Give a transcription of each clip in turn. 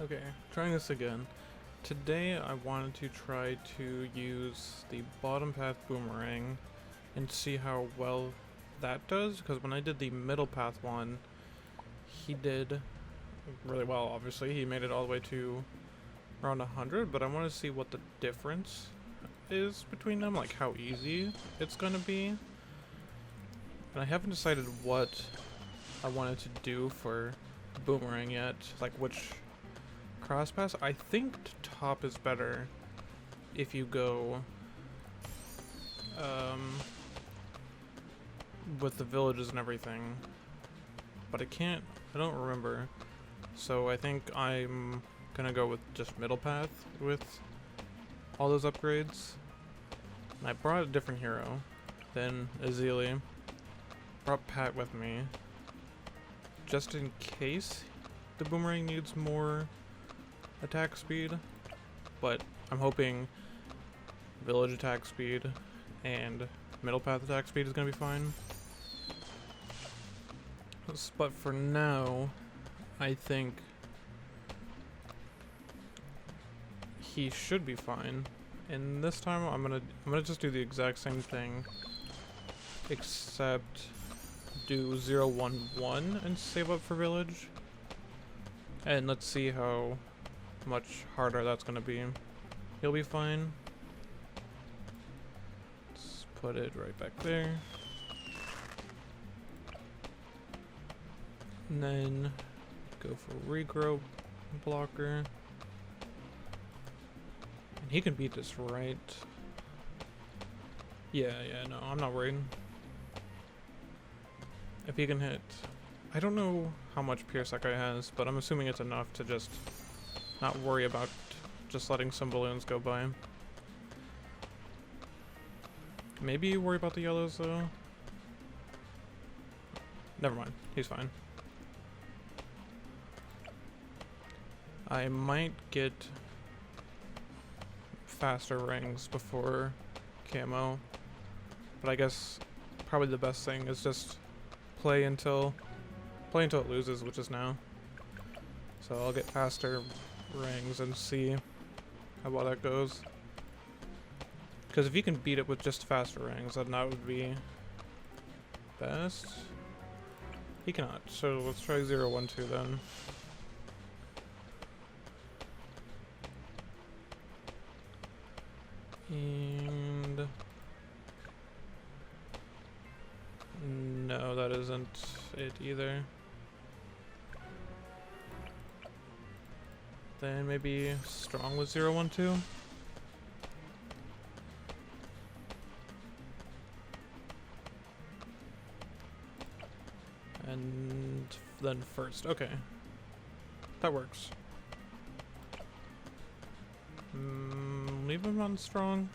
Okay, trying this again. Today I wanted to try to use the bottom path boomerang and see how well that does, because when I did the middle path one, he did really well, obviously. He made it all the way to around 100, but I want to see what the difference is between them, like how easy it's going to be. And I haven't decided what I wanted to do for boomerang yet, like which cross pass. I think top is better if you go with the villages and everything, but I don't remember, so I think I'm gonna go with just middle path with all those upgrades. And I brought a different hero than Azili. Brought Pat with me just in case the boomerang needs more attack speed, but I'm hoping village attack speed and middle path attack speed is gonna be fine. But for now, I think he should be fine. And this time I'm gonna just do the exact same thing, except do 0-1-1 and save up for village. And let's see how much harder that's gonna be. He'll be fine. Let's put it right back there. And then go for regrow blocker. And he can beat this, right? Yeah, no, I'm not worried. If he can hit... I don't know how much Pierce that guy has, but I'm assuming it's enough to just not worry about just letting some balloons go by. Maybe worry about the yellows, though. Never mind, he's fine. I might get faster rings before camo, but I guess probably the best thing is just play until it loses, which is now. So I'll get faster rings and see how well that goes. Because if you can beat it with just faster rings, then that would be best. He cannot, so let's try 0-1-2 then. And no, that isn't it either. Then maybe strong with 0-1-2. And then first, okay. That works. Leave him on strong.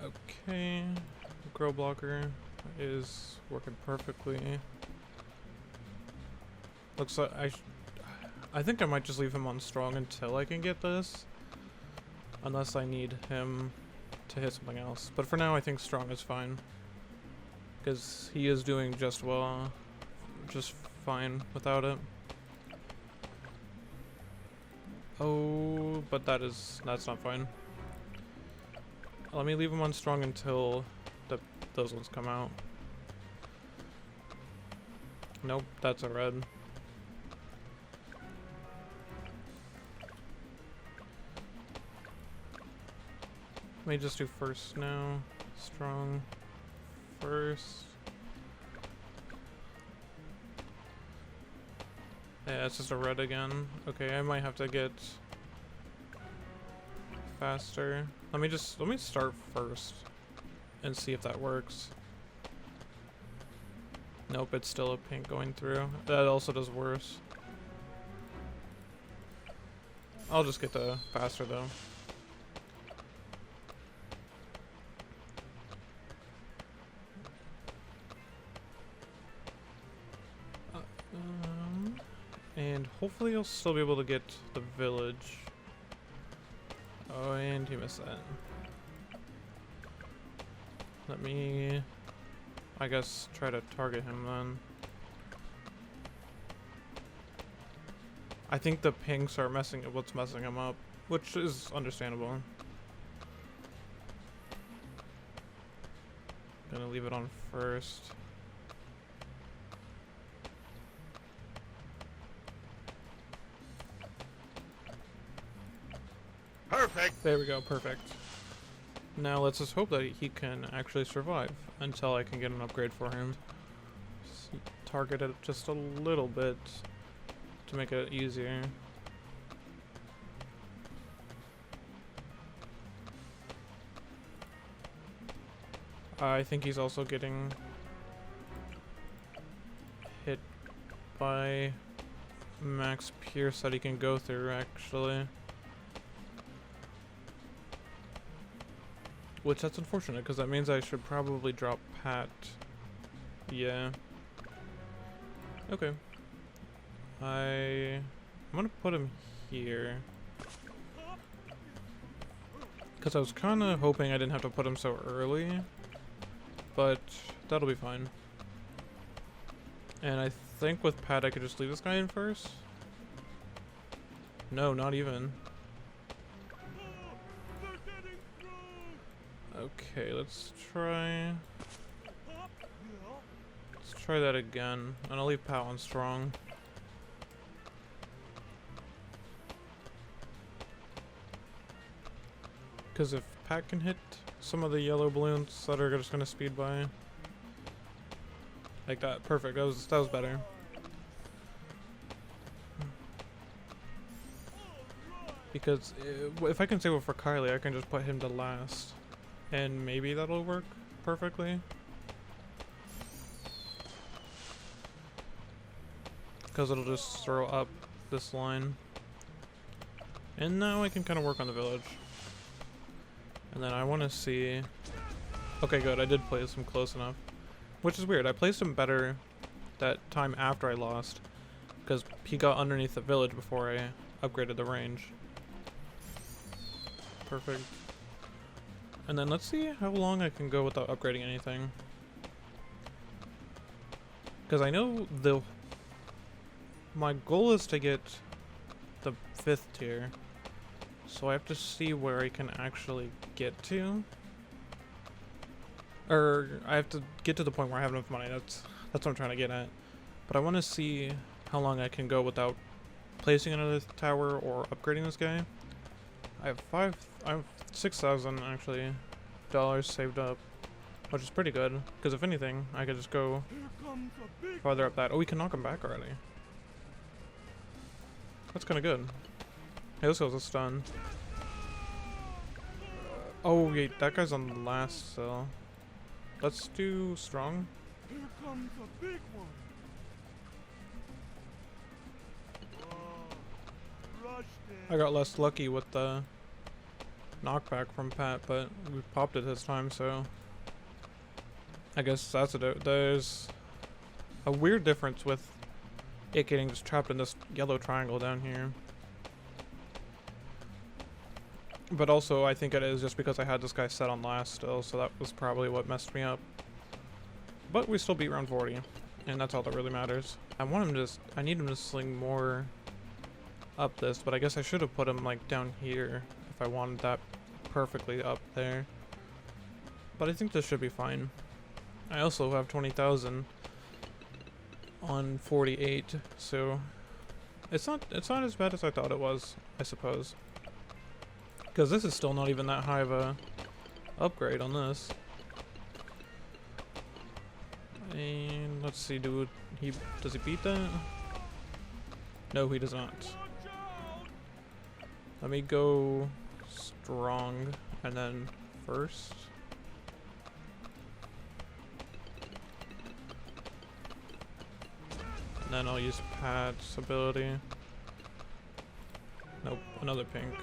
Okay, grow blocker is working perfectly. Looks like I think I might just leave him on strong until I can get this, unless I need him to hit something else. But for now, I think strong is fine, because he is doing just fine without it. Oh, but that's not fine. Let me leave him on strong until those ones come out. Nope, that's a red. Let me just do first now. Strong first. Yeah, it's just a red again. Okay, I might have to get faster. Let me start first and see if that works. Nope, it's still a pink going through. That also does worse. I'll just get the faster though. And hopefully I'll still be able to get the village. Oh, and he missed that. Let me, I guess, try to target him then. I think the pinks are what's messing him up, which is understandable. Gonna leave it on first. Perfect. There we go, perfect. Now let's just hope that he can actually survive until I can get an upgrade for him. Just target it just a little bit to make it easier. I think he's also getting hit by max pierce that he can go through, actually. Which, that's unfortunate, because that means I should probably drop Pat. Yeah. Okay. I'm gonna put him here. Because I was kind of hoping I didn't have to put him so early. But that'll be fine. And I think with Pat I could just leave this guy in first. No, not even. Okay, let's try that again. And I'll leave Pat on strong. Because if Pat can hit some of the yellow balloons that are just gonna speed by, like that, perfect. That was better. Because if I can save it for Kylie, I can just put him to last, and maybe that'll work perfectly. Because it'll just throw up this line, and now I can kind of work on the village. And then I want to see... Okay, good. I did place him close enough. Which is weird. I placed him better that time after I lost. Because he got underneath the village before I upgraded the range. Perfect. And then let's see how long I can go without upgrading anything. Because I know my goal is to get the 5th tier. So I have to see where I can actually get to. Or I have to get to the point where I have enough money. That's what I'm trying to get at. But I want to see how long I can go without placing another tower or upgrading this guy. I have 6,000 actually dollars saved up, which is pretty good. Because if anything, I could just go farther up that. Oh, we can knock him back already. That's kind of good. Hey, this goes a stun. Oh wait, that guy's on the last cell. Let's do strong. Here comes a big one. I got less lucky with the knockback from Pat, but we popped it this time, so I guess that's there's a weird difference with it getting just trapped in this yellow triangle down here. But also, I think it is just because I had this guy set on last still, so that was probably what messed me up. But we still beat round 40, and that's all that really matters. I need him to sling more up this, but I guess I should have put him like down here if I wanted that perfectly up there. But I think this should be fine. I also have 20,000 on 48, so it's not as bad as I thought it was, I suppose. Because this is still not even that high of a upgrade on this. And let's see, does he beat that? No, he does not. Let me go strong and then first. And then I'll use Pat's ability. Nope, another pink.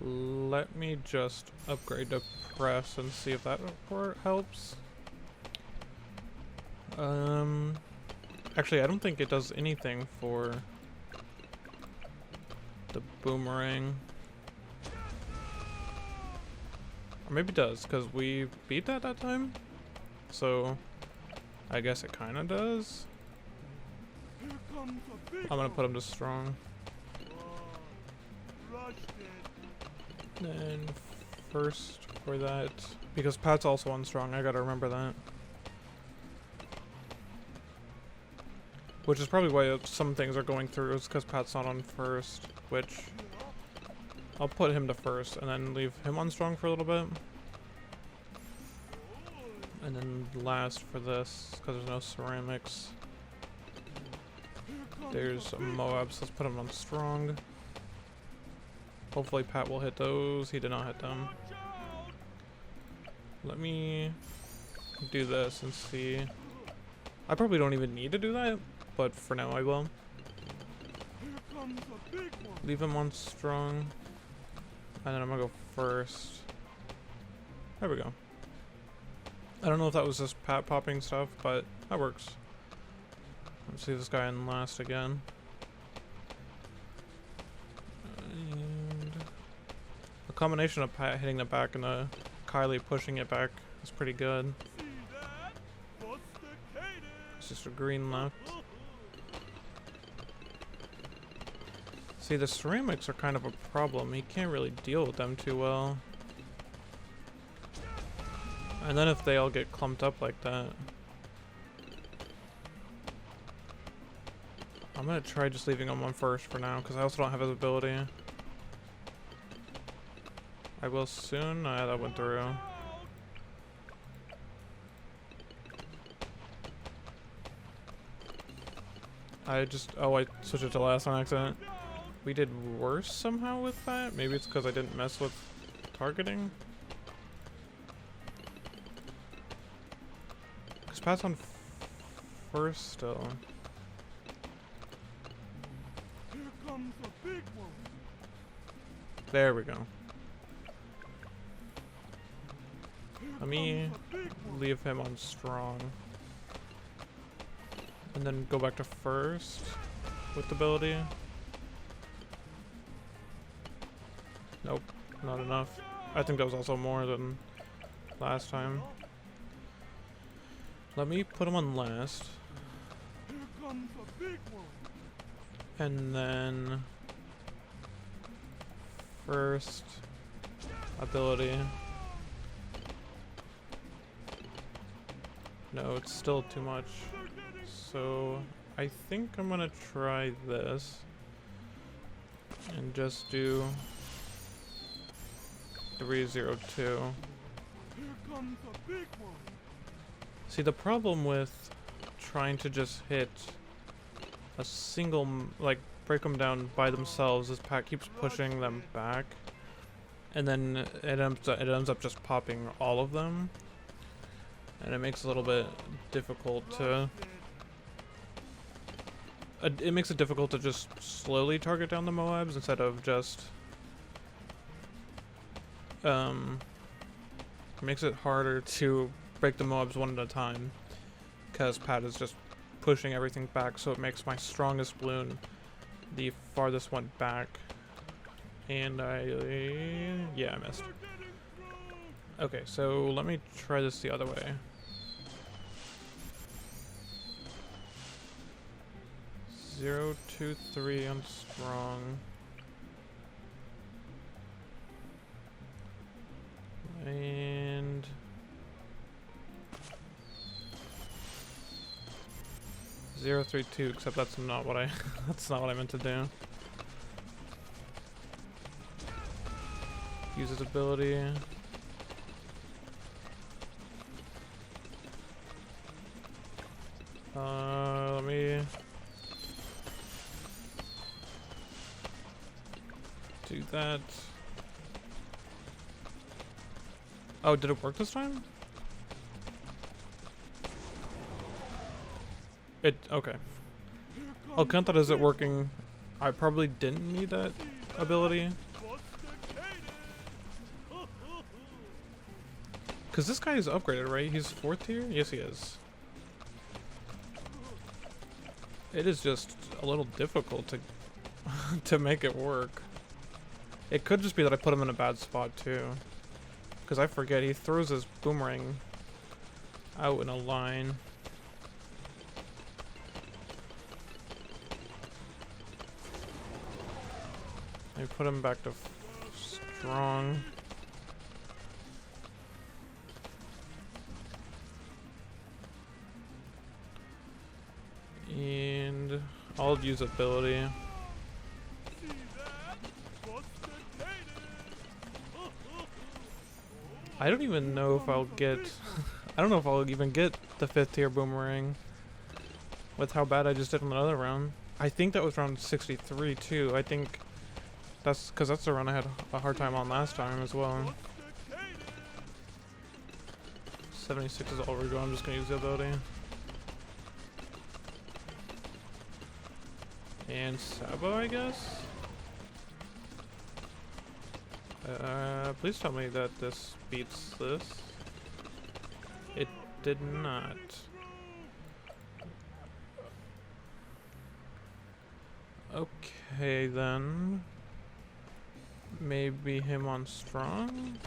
Let me just upgrade to press and see if that helps. Actually, I don't think it does anything for the boomerang. Or maybe it does, because we beat that time. So, I guess it kind of does. Here comes a big I'm gonna one. put him to strong. Rushed it. And first for that, because Pat's also on strong, I gotta remember that. Which is probably why some things are going through, is because Pat's not on first, which I'll put him to first and then leave him on strong for a little bit. And then last for this, because there's no ceramics. There's a Moab, so let's put him on strong. Hopefully Pat will hit those. He did not hit them. Let me do this and see. I probably don't even need to do that, but for now I will. Here comes a big one. Leave him on strong. And then I'm gonna go first. There we go. I don't know if that was just Pat popping stuff, but that works. Let's see this guy in last again. And a combination of Pat hitting the back and Kylie pushing it back is pretty good. See that? What's the cadence? It's just a green left. See, the ceramics are kind of a problem. He can't really deal with them too well. And then if they all get clumped up like that, I'm gonna try just leaving him on first for now, because I also don't have his ability. I will soon. Yeah, that went through. I switched it to last on accident. We did worse somehow with that? Maybe it's because I didn't mess with targeting? Because Pat's on first still. Here comes a big one. There we go. Here Let me comes a big one. leave him on strong. And then go back to first with ability. Nope, not enough. I think that was also more than last time. Let me put him on last. Here comes a big one. And then first ability. No, it's still too much. So I think I'm gonna try this and just do 302. Here comes a big one. See, the problem with trying to just hit a single, like, break them down by themselves is Pat keeps pushing them back, and then it ends up just popping all of them, and it makes it a little bit difficult to. It makes it difficult to just slowly target down the Moabs instead of just. It makes it harder to break the Moabs one at a time, because Pat is just pushing everything back, so it makes my strongest balloon the farthest one back. And yeah, I missed. Okay, so let me try this the other way. 0, 2, 3 on strong. And 0, 3, 2, except that's not what I that's not what I meant to do. Use his ability. Let me do that. Oh, did it work this time? Okay. I'll count that as it working. I probably didn't need that ability. Because this guy is upgraded, right? He's 4th tier? Yes, he is. It is just a little difficult to to make it work. It could just be that I put him in a bad spot too. Because I forget, he throws his boomerang out in a line. I put him back to strong. And I'll use ability. I don't even know if I'll get I don't know if I'll even get the 5th tier boomerang with how bad I just did in the other round. I think that was round 63 too. I think that's because that's the run I had a hard time on last time as well. 76 is all we're going. I'm just gonna use the ability. And Sabo, I guess? Please tell me that this beats this. It did not. Okay then. Maybe him on strong?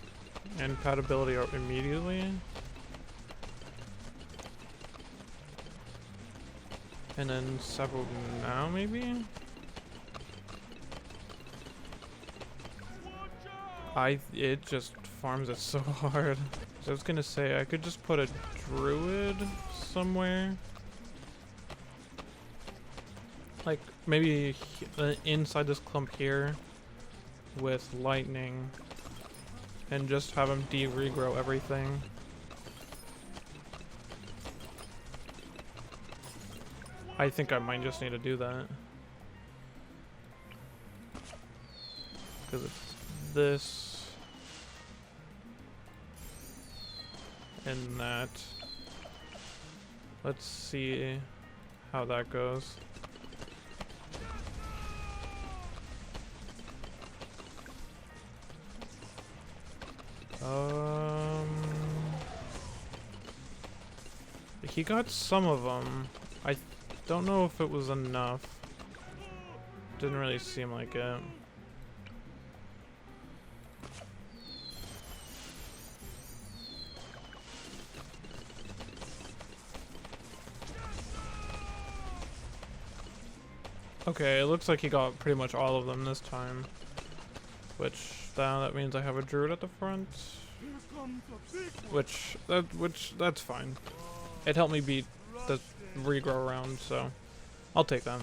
And pad ability immediately? And then Sabo now maybe? It just farms it so hard. So I was gonna say I could just put a druid somewhere. Like maybe inside this clump here with lightning and just have him regrow everything. I think I might just need to do that. Because it's this and that. Let's see how that goes. He got some of them. I don't know if it was enough. Didn't really seem like it. Okay, it looks like he got pretty much all of them this time. Which that means I have a druid at the front. Which that's fine. It helped me beat the regrow round, so I'll take that.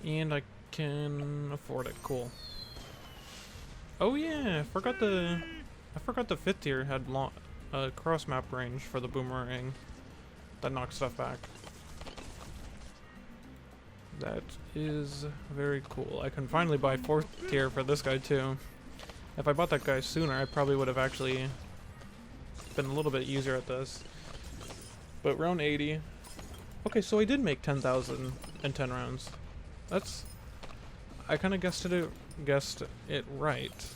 And I can afford it. Cool. Oh yeah, I forgot the 5th tier had cross map range for the boomerang that knocks stuff back. That is very cool. I can finally buy 4th tier for this guy too. If I bought that guy sooner, I probably would have actually been a little bit easier at this. But round 80. Okay, so I did make 10,000 in 10 rounds. That's... I kind of guessed it right.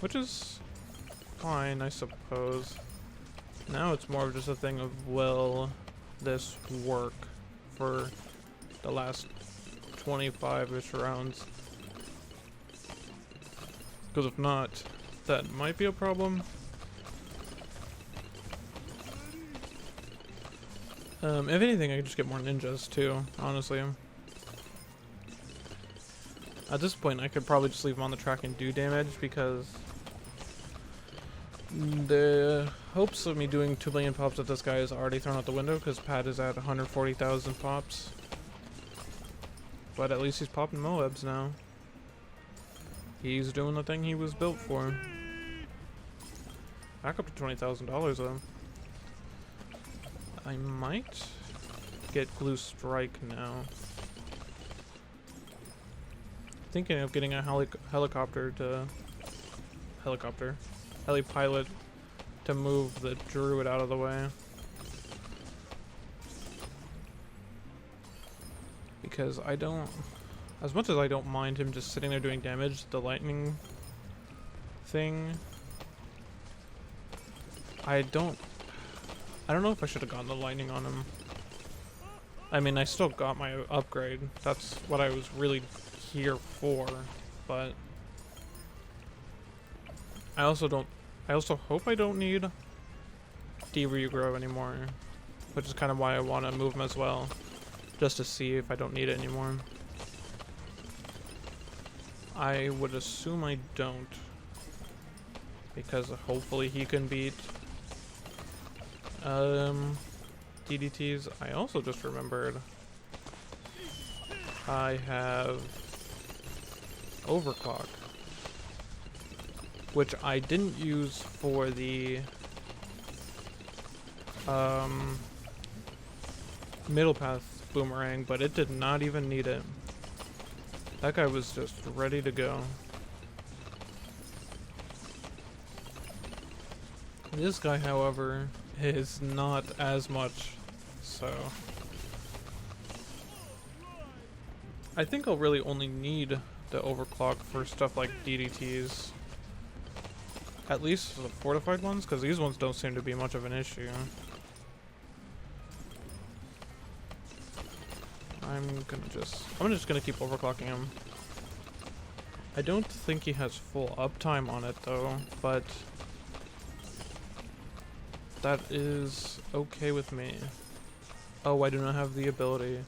Which is fine, I suppose. Now it's more of just a thing of, will this work for the last 25-ish rounds? Because if not, that might be a problem. If anything, I could just get more ninjas too, honestly. At this point, I could probably just leave them on the track and do damage, because the hopes of me doing 2 million pops at this guy is already thrown out the window, because Pat is at 140,000 pops. But at least he's popping Moabs now. He's doing the thing he was built for. Back up to $20,000 though. I might get Glue Strike now. Thinking of getting a heli pilot to move the druid out of the way. Because I don't, as much as I don't mind him just sitting there doing damage, the lightning thing, I don't know if I should have gotten the lightning on him. I mean, I still got my upgrade. That's what I was really here for, but I also hope I don't need regrow anymore, which is kind of why I want to move him as well, just to see if I don't need it anymore. I would assume I don't. Because hopefully he can beat DDTs. I also just remembered I have overclock, which I didn't use for the middle path boomerang, but it did not even need it. That guy was just ready to go. This guy, however, is not as much, so I think I'll really only need the overclock for stuff like DDTs. At least for the fortified ones, because these ones don't seem to be much of an issue. I'm just gonna keep overclocking him. I don't think he has full uptime on it though, but that is okay with me. Oh, I do not have the ability.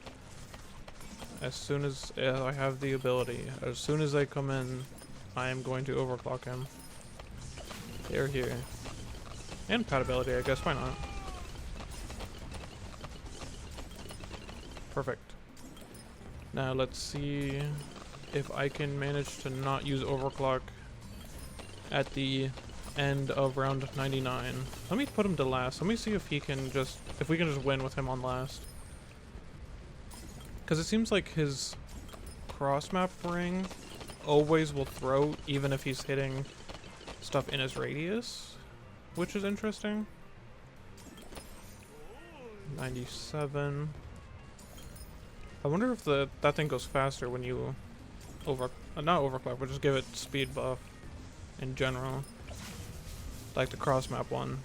As soon as I have the ability, as soon as they come in, I am going to overclock him. They're here. And pad ability, I guess, why not? Perfect. Now let's see if I can manage to not use overclock at the end of round 99. Let me put him to last. Let me see if we can just win with him on last. Because it seems like his cross map ring always will throw even if he's hitting stuff in his radius, which is interesting. 97. I wonder if that thing goes faster when you not overclock, but just give it speed buff in general, like the cross map one.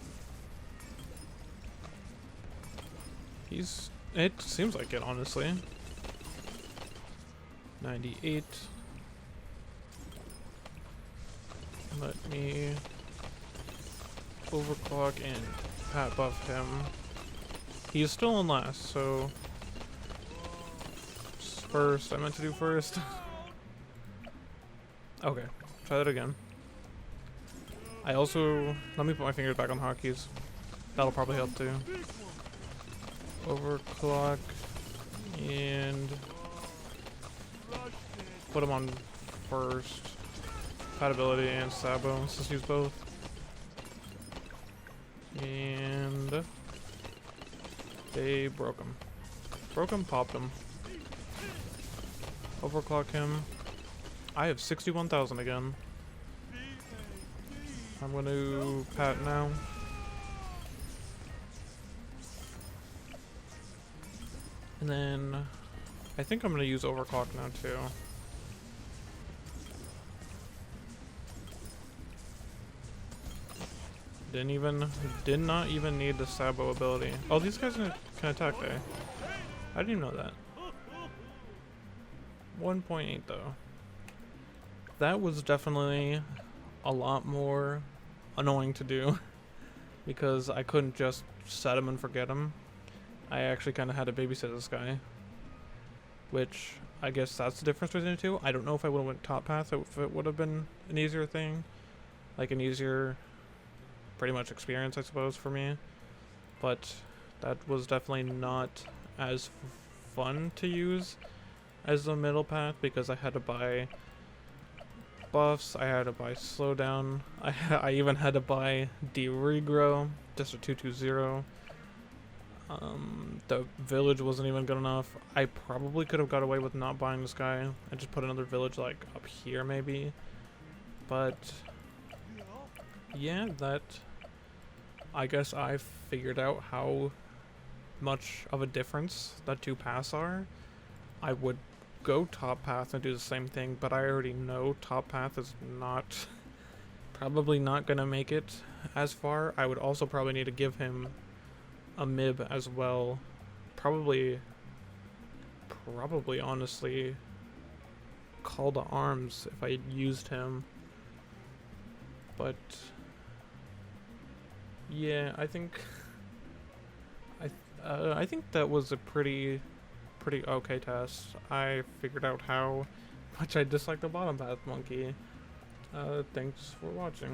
It seems like it, honestly. 98. Let me overclock and pat buff him. He's still on last, so first. I meant to do first. Okay, try that again. I also, let me put my fingers back on hotkeys. That'll probably help too. Overclock and put him on first. Compatibility and Sabo, let's just use both. And they broke him. Broke him, popped him. Overclock him. I have 61,000 again. I'm going to pat now. And then I think I'm going to use overclock now too. Did not even need the Sabo ability. Oh, these guys can attack there. I didn't even know that. 1.8 though. That was definitely a lot more annoying to do because I couldn't just set him and forget him. I actually kind of had to babysit this guy, which I guess that's the difference between the two. I don't know if I would have went top path, if it would have been an easier thing, like an easier pretty much experience, I suppose, for me. But that was definitely not as fun to use as the middle path because I had to buy buffs, I had to buy slowdown, I even had to buy de-regrow, just a 220. The village wasn't even good enough. I probably could have got away with not buying this guy and just put another village like up here maybe. But yeah, that, I guess I figured out how much of a difference the two paths are. I would go top path and do the same thing, but I already know top path is probably not gonna make it as far. I would also probably need to give him a mib as well. Probably honestly call to arms if I used him. But yeah, I think that was a pretty okay test. I figured out how much I dislike the bottom path monkey. Thanks for watching.